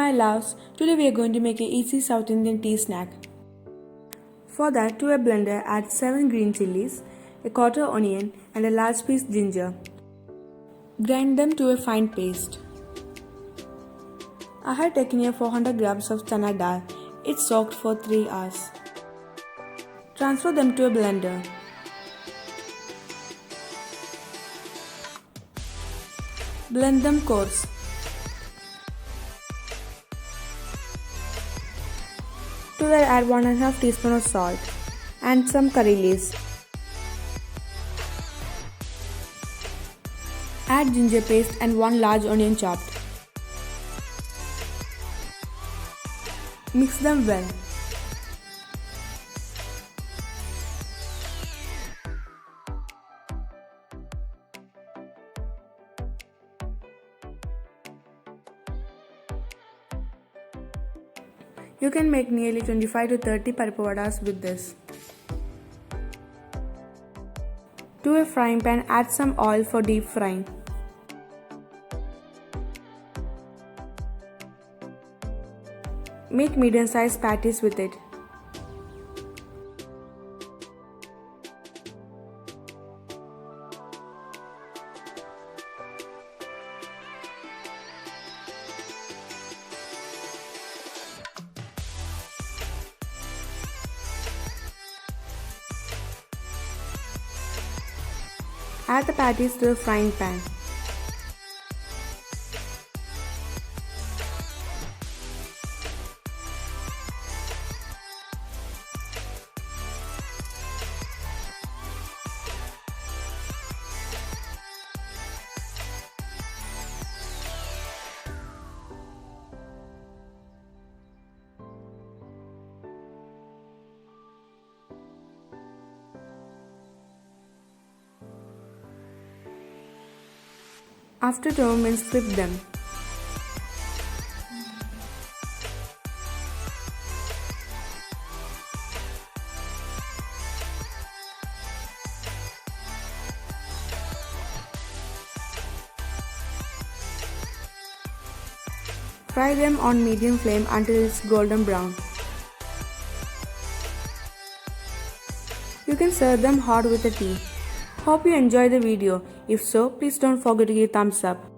my loves, today we are going to make an easy South Indian tea snack. For that, to a blender add 7 green chilies, a quarter onion and a large piece ginger. Grind them to a fine paste. I had taken here 400 grams of chana dal. It's soaked for 3 hours. Transfer them to a blender. Blend them coarse. To that add 1.5 teaspoon of salt and some curry leaves. Add ginger paste and 1 large onion chopped. Mix them well. You can make nearly 25 to 30 Parippu Vadas with this. To a frying pan, add some oil for deep frying. Make medium-sized patties with it. Add the patties to the frying pan. After 2 minutes, flip them. Fry them on medium flame until it's golden brown. You can serve them hot with a tea. Hope you enjoyed the video. If so, please don't forget to give thumbs up.